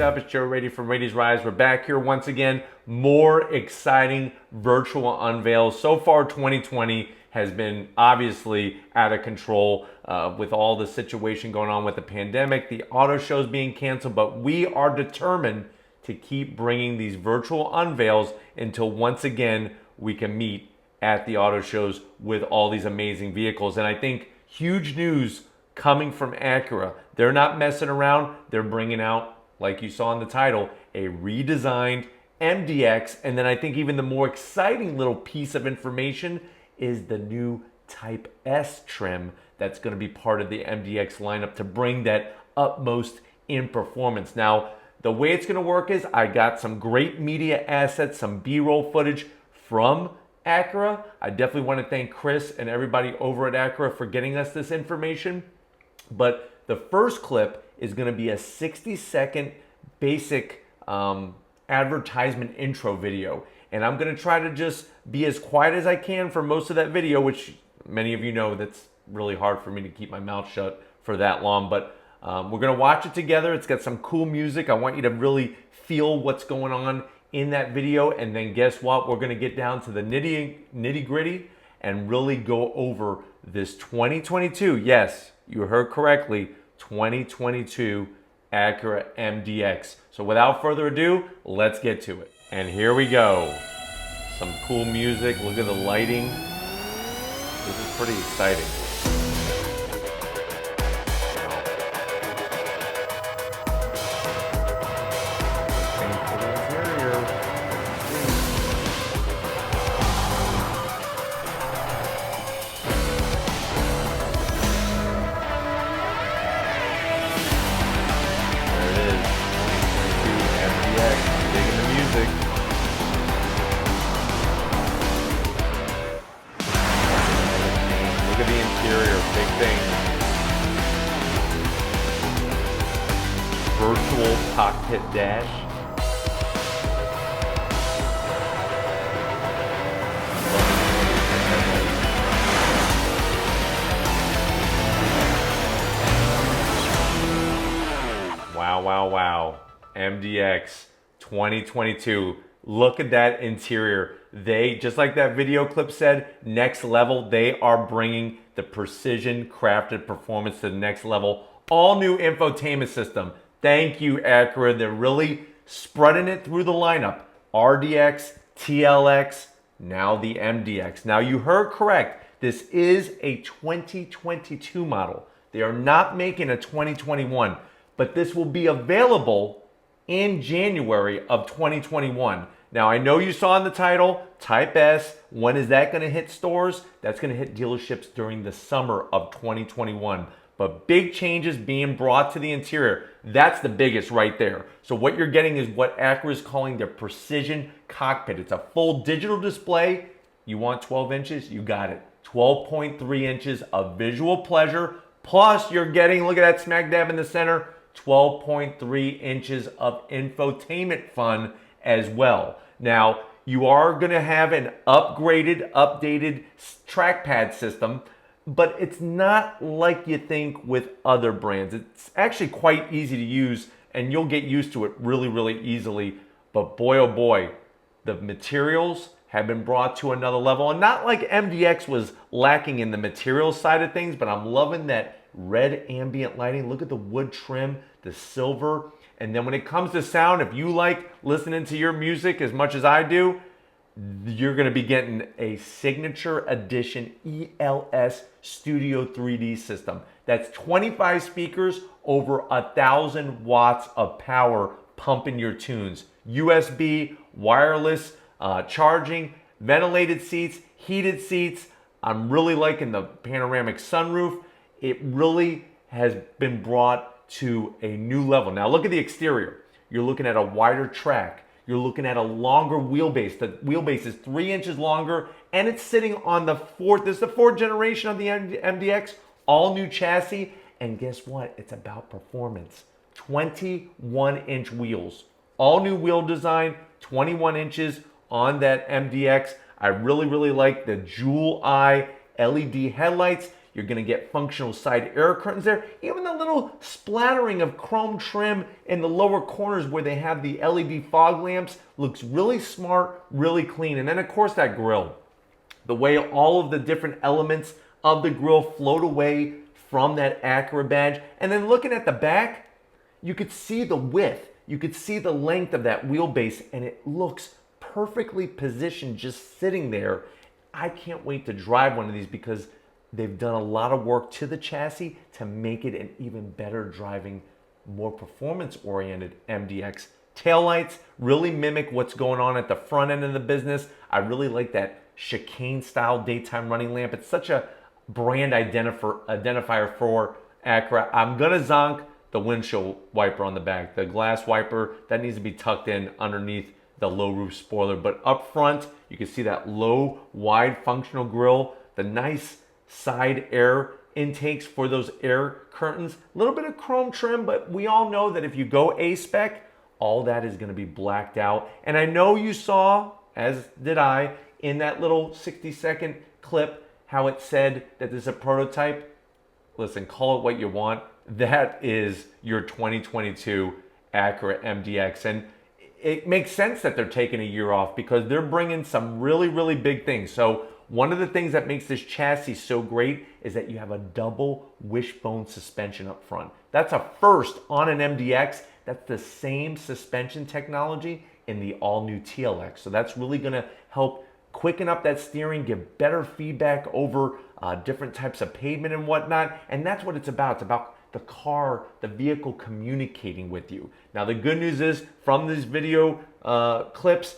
up? It's Joe Rady from Rady's Rise. We're back here once again. More exciting virtual unveils. So far, 2020 has been obviously out of control with all the situation going on with the pandemic, the auto shows being canceled, but we are determined to keep bringing these virtual unveils until once again we can meet at the auto shows with all these amazing vehicles. And I think huge news coming from Acura. They're not messing around. They're bringing out, like you saw in the title, a redesigned MDX. And then I think even the more exciting little piece of information is the new Type S trim that's going to be part of the MDX lineup to bring that utmost in performance. Now, the way it's going to work is I got some great media assets, some B-roll footage from Acura. I definitely want to thank Chris and everybody over at Acura for getting us this information. But the first clip is going to be a 60-second basic advertisement intro video. And I'm going to try to just be as quiet as I can for most of that video, which many of you know that's really hard for me to keep my mouth shut for that long. But we're going to watch it together. It's got some cool music. I want you to really feel what's going on in that video. And then guess what? We're going to get down to the nitty gritty and really go over this 2022. Yes, you heard correctly, 2022 Acura MDX. So without further ado, let's get to it. And here we go. Some cool music. Look at the lighting. This is pretty exciting. Look at the interior, big thing. Virtual cockpit dash. Wow, wow, wow. MDX 2022. Look at that interior. They, just like that video clip said, next level. They are bringing the precision crafted performance to the next level. All new infotainment system. Thank you, Acura. They're really spreading it through the lineup. RDX, TLX, now the MDX. Now you heard correct. This is a 2022 model. They are not making a 2021, but this will be available in January of 2021. Now, I know you saw in the title, Type S. When is that going to hit stores? That's going to hit dealerships during the summer of 2021. But big changes being brought to the interior. That's the biggest right there. So what you're getting is what Acura is calling their precision cockpit. It's a full digital display. You want 12 inches? You got it. 12.3 inches of visual pleasure. Plus, you're getting, look at that smack dab in the center, 12.3 inches of infotainment fun as well. Now, you are going to have an updated trackpad system, but it's not like you think with other brands. It's actually quite easy to use, and you'll get used to it really, really easily. But boy, oh boy, the materials have been brought to another level. And not like MDX was lacking in the materials side of things, but I'm loving that red ambient lighting. Look at the wood trim, the silver. And then when it comes to sound, if you like listening to your music as much as I do, you're going to be getting a signature edition ELS Studio 3D system. That's 25 speakers, over 1,000 watts of power pumping your tunes. USB, wireless, charging, ventilated seats, heated seats. I'm really liking the panoramic sunroof. It really has been brought to a new level. Now look at the exterior. You're looking at a wider track. You're looking at a longer wheelbase. The wheelbase is 3 inches longer, and it's sitting on the fourth generation of the MDX, all new chassis. And guess what? It's about performance. 21-inch wheels. All new wheel design, 21 inches on that MDX. I really, really like the jewel eye LED headlights. You're going to get functional side air curtains there. Even the little splattering of chrome trim in the lower corners where they have the LED fog lamps looks really smart, really clean. And then of course that grille. The way all of the different elements of the grille float away from that Acura badge. And then looking at the back, you could see the width. You could see the length of that wheelbase, and it looks perfectly positioned just sitting there. I can't wait to drive one of these because they've done a lot of work to the chassis to make it an even better driving, more performance-oriented MDX. Taillights really mimic what's going on at the front end of the business. I really like that chicane-style daytime running lamp. It's such a brand identifier for Acura. I'm gonna zonk the windshield wiper on the back. The glass wiper, that needs to be tucked in underneath the low roof spoiler. But up front, you can see that low, wide functional grille, the nice side air intakes for those air curtains. A little bit of chrome trim, but we all know that if you go A-spec, all that is gonna be blacked out. And I know you saw, as did I, in that little 60-second clip, how it said that this is a prototype. Listen, call it what you want. That is your 2022 Acura MDX. And it makes sense that they're taking a year off because they're bringing some really, really big things. So one of the things that makes this chassis so great is that you have a double wishbone suspension up front. That's a first on an MDX. That's the same suspension technology in the all-new TLX. So that's really gonna help quicken up that steering, give better feedback over different types of pavement and whatnot. And that's what it's about. It's about the car, the vehicle communicating with you. Now the good news is from these video clips,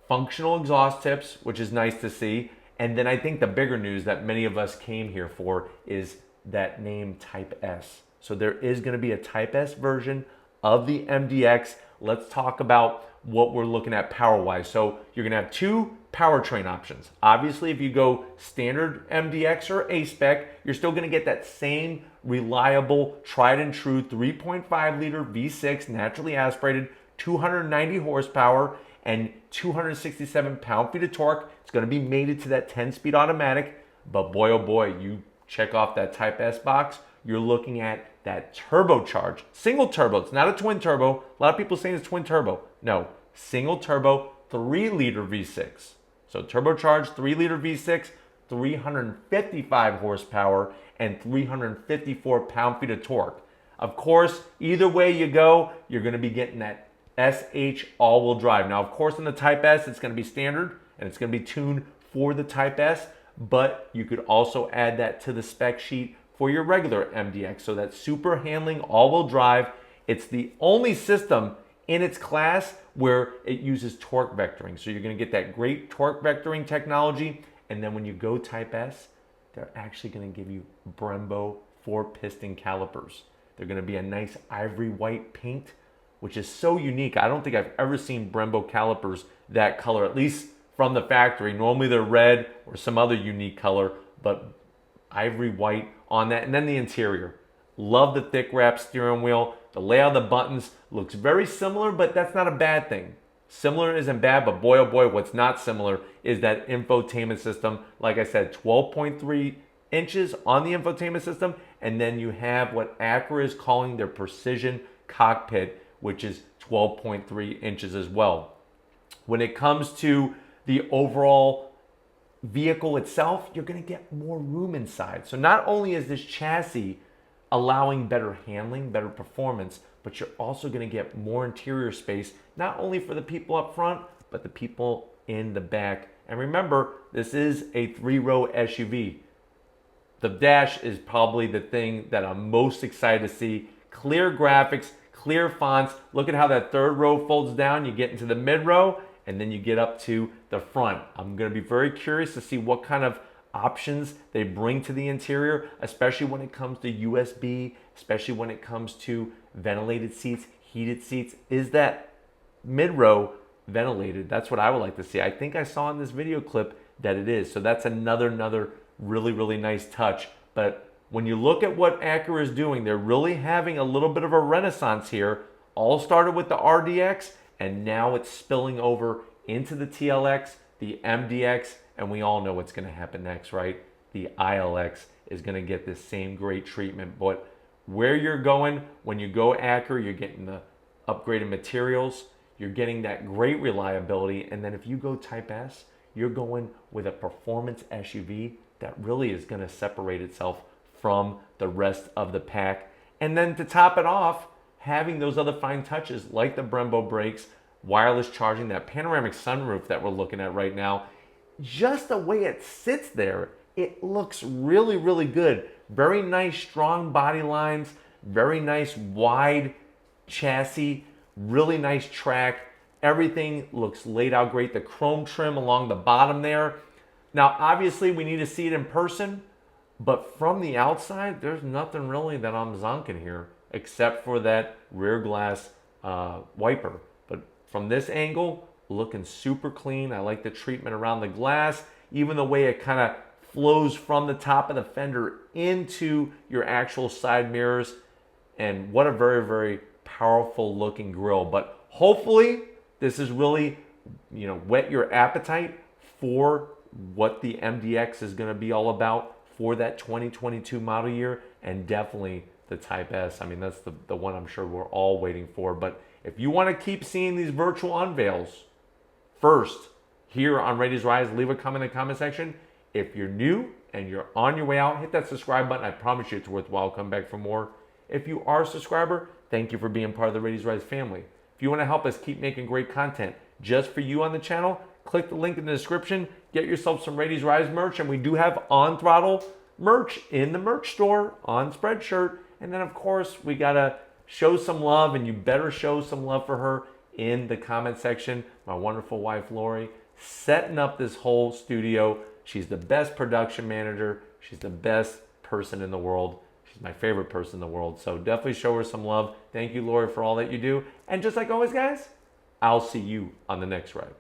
functional exhaust tips, which is nice to see. And then I think the bigger news that many of us came here for is that name Type S. So there is gonna be a Type S version of the MDX. Let's talk about what we're looking at power-wise. So you're gonna have two powertrain options. Obviously, if you go standard MDX or A-spec, you're still gonna get that same reliable, tried and true 3.5 liter V6 naturally aspirated, 290 horsepower and 267 pound-feet of torque. It's gonna be mated to that 10-speed automatic, but boy, oh boy, you check off that Type S box, you're looking at that turbocharged, single turbo. It's not a twin turbo. A lot of people saying it's twin turbo. No, single turbo, 3 liter V6. So turbocharged 3 liter V6, 355 horsepower and 354 pound-feet of torque. Of course, either way you go, you're gonna be getting that SH all-wheel drive. Now, of course, in the Type S, it's gonna be standard and it's gonna be tuned for the Type S, but you could also add that to the spec sheet for your regular MDX. So that super handling all-wheel drive, it's the only system in its class where it uses torque vectoring. So you're gonna get that great torque vectoring technology. And then when you go Type S, they're actually gonna give you Brembo 4-piston calipers. They're gonna be a nice ivory white paint, which is so unique. I don't think I've ever seen Brembo calipers that color, at least from the factory. Normally they're red or some other unique color, but ivory white on that. And then the interior. Love the thick wrap steering wheel. The layout of the buttons looks very similar, but that's not a bad thing. Similar isn't bad, but boy, oh boy, what's not similar is that infotainment system. Like I said, 12.3 inches on the infotainment system. And then you have what Acura is calling their precision cockpit, which is 12.3 inches as well. When it comes to the overall vehicle itself, you're gonna get more room inside. So not only is this chassis allowing better handling, better performance, but you're also gonna get more interior space, not only for the people up front, but the people in the back. And remember, this is a 3-row SUV. The dash is probably the thing that I'm most excited to see. Clear graphics, clear fonts. Look at how that 3rd row folds down. You get into the mid row, and then you get up to the front. I'm gonna be very curious to see what kind of options they bring to the interior, especially when it comes to USB, especially when it comes to ventilated seats, heated seats. Is that mid-row ventilated? That's what I would like to see. I think I saw in this video clip that it is. So that's another really, really nice touch. But when you look at what Acura is doing, they're really having a little bit of a renaissance here. All started with the RDX, and now it's spilling over into the TLX, the MDX, and we all know what's going to happen next, right? The ILX is going to get this same great treatment. But where you're going, when you go Acura, you're getting the upgraded materials, you're getting that great reliability, and then if you go Type S, you're going with a performance SUV that really is going to separate itself from the rest of the pack. And then to top it off, having those other fine touches like the Brembo brakes, wireless charging, that panoramic sunroof that we're looking at right now, just the way it sits there, it looks really, really good. Very nice, strong body lines, very nice, wide chassis, really nice track. Everything looks laid out great. The chrome trim along the bottom there. Now, obviously, we need to see it in person, but from the outside, there's nothing really that I'm zonking here except for that rear glass wiper. But from this angle, looking super clean. I like the treatment around the glass, even the way it kind of flows from the top of the fender into your actual side mirrors. And what a very, very powerful looking grille. But hopefully this is really, whet your appetite for what the MDX is going to be all about for that 2022 model year, and definitely the Type S. I mean, that's the one I'm sure we're all waiting for. But if you want to keep seeing these virtual unveils first here on Ready's Rise, leave a comment in the comment section. If you're new and you're on your way out, hit that subscribe button. I promise you it's worthwhile. Come back for more. If you are a subscriber, thank you for being part of the Ready's Rise family. If you want to help us keep making great content just for you on the channel, click the link in the description. Get yourself some Ready's Rise merch, and we do have On Throttle merch in the merch store on Spreadshirt. And then, of course, we got to show some love, and you better show some love for her in the comment section. My wonderful wife, Lori, setting up this whole studio. She's the best production manager. She's the best person in the world. She's my favorite person in the world. So definitely show her some love. Thank you, Lori, for all that you do. And just like always, guys, I'll see you on the next ride.